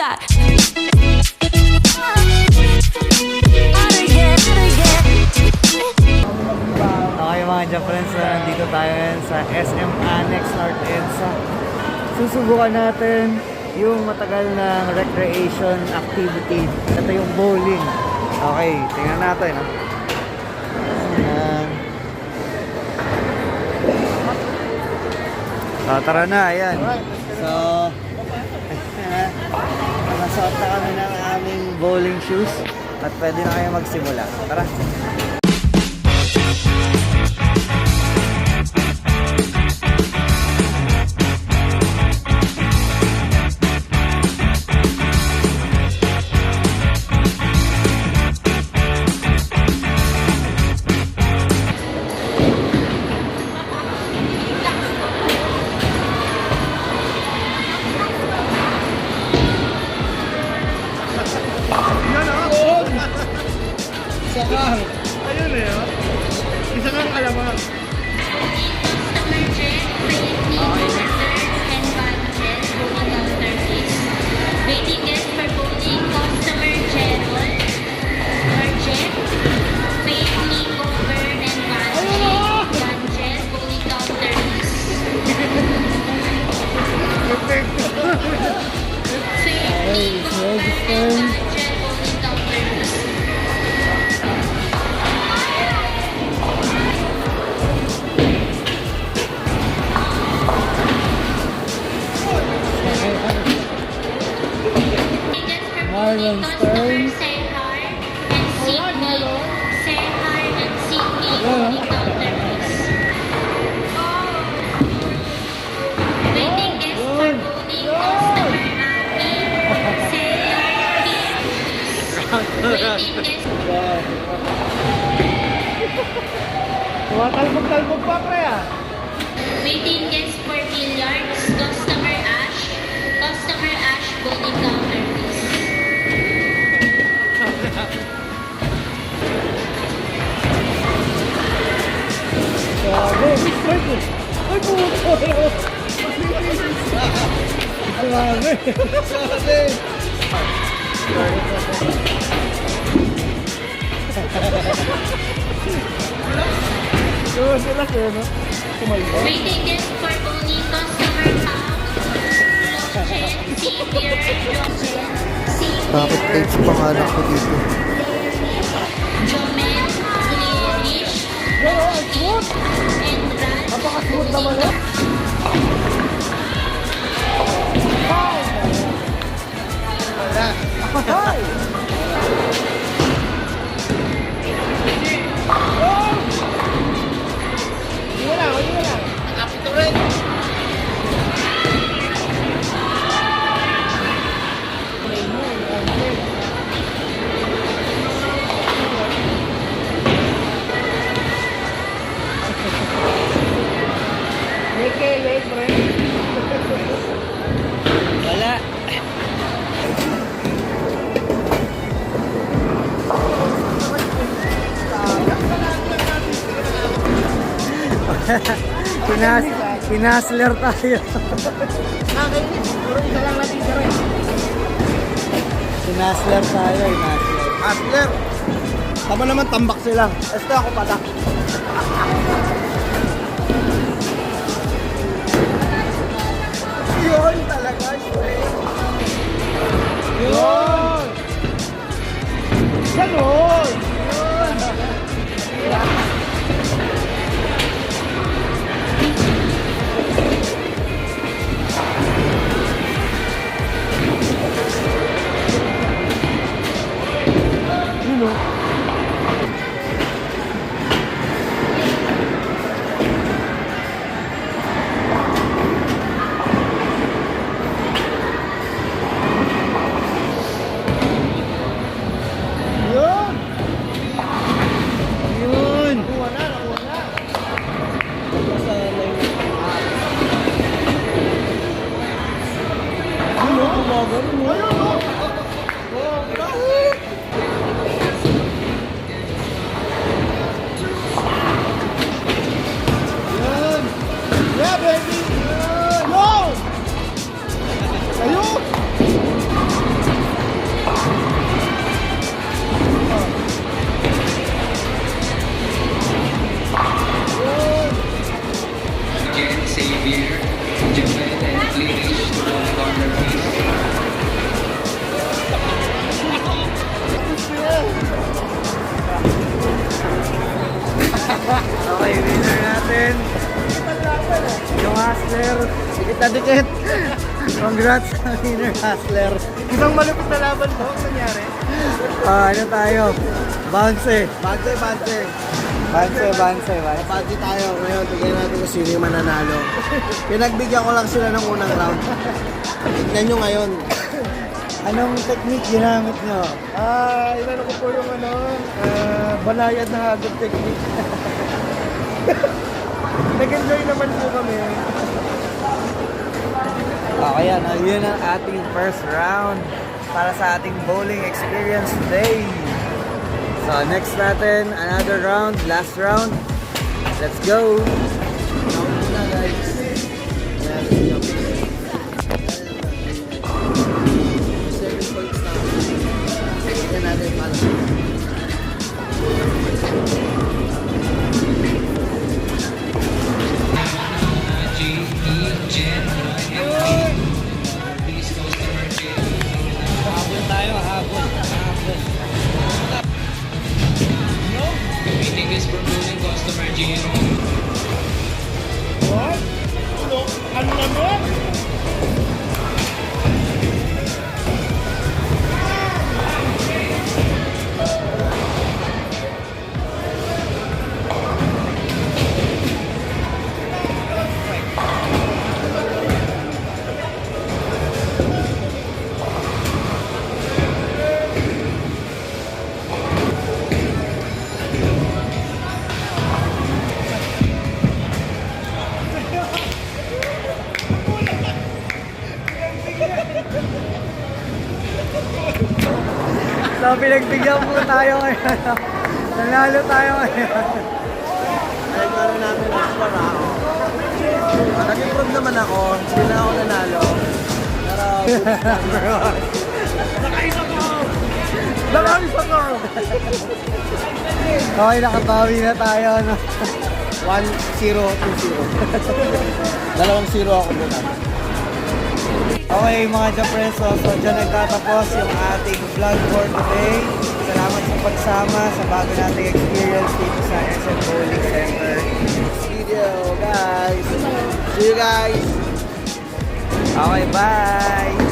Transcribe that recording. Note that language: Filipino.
shot. Okay mga Jap friends, nandito tayo ngayon sa SM North Edsa. Susubukan natin yung matagal na recreation activity. Ito yung bowling. Okay, tingnan natin. Ayan. So, tara na, ayan. So, nasuot na kami ng aming bowling shoes at pwede na kayo magsimula. Tara! Ayun eh, oh. Isa kang alamang. Waiting guest for bowling, customer Gerald, Marjet, Faith, Nico, Bern, and Vanjet, bowling counter. Faith, Nico, Bern, and Vanjet, bowling counter. Marlon Stern. Sehar and Sydney. Sehar and Sydney. Bowling counter, please. Waiting guest for bowling, customer Ami. Sehar, Kim. Waiting guest. Tumatalbog-talbog pa, pre, ah. Waiting guest for billiards, customer Ash. Customer Ash, bowling counter, please. Ay, puto! Grabe! Sila kayo, no? Kumalba. Waiting guest for bowling, customer Pam. Lochen, Xavier, Lochen, Bakit tapes pangalan ko dito? Jomel, Glish, and Ralph. Napaka-smooth naman, eh. Wala. Ay! Wala. Pinasler tayo. Pinasler tayo, pinasler. Asler! Tama naman, tambak sila. Este ako pala. Yun talaga, straight. Yun! Ganon! Yun! Hustler. Dikit na dikit. Congrats sa winner, Hustler. Isang malupit na laban to, ang nangyari. Ano tayo? Bounce. Bante. Bounce. Bante tayo. Ngayon, tignan natin kung sino yung mananalo. Pinagbigyan ko lang sila ng unang round. Tignan nyo ngayon. Anong technique ginamit nyo? Inano ko po yung banayad na hagod technique. Nag-enjoy naman po kami. Okay, yun ang ating first round para sa ating bowling experience today. So next natin, another round, last round. Let's go! Round na guys. Ayan, 7 points na. Tignan natin paano. Meeting is for moving customer Gino. What? Ano naman? So pinagbigyan po tayo ngayon. Nanalo tayo ngayon. Ay, ano namin ang score ako. Nag-improve naman ako. Hindi na ako nanalo. Pero, Nakaisa ko! Okay, nakabawi na tayo. No? 1-0, 2-0. 2-0 ako muna. Okay mga Japreso, so dyan nagtatapos yung ating vlog for today. Salamat sa pagsama sa bago nating experience dito sa SM Bowling Center. Video, guys. See you guys. Okay, bye!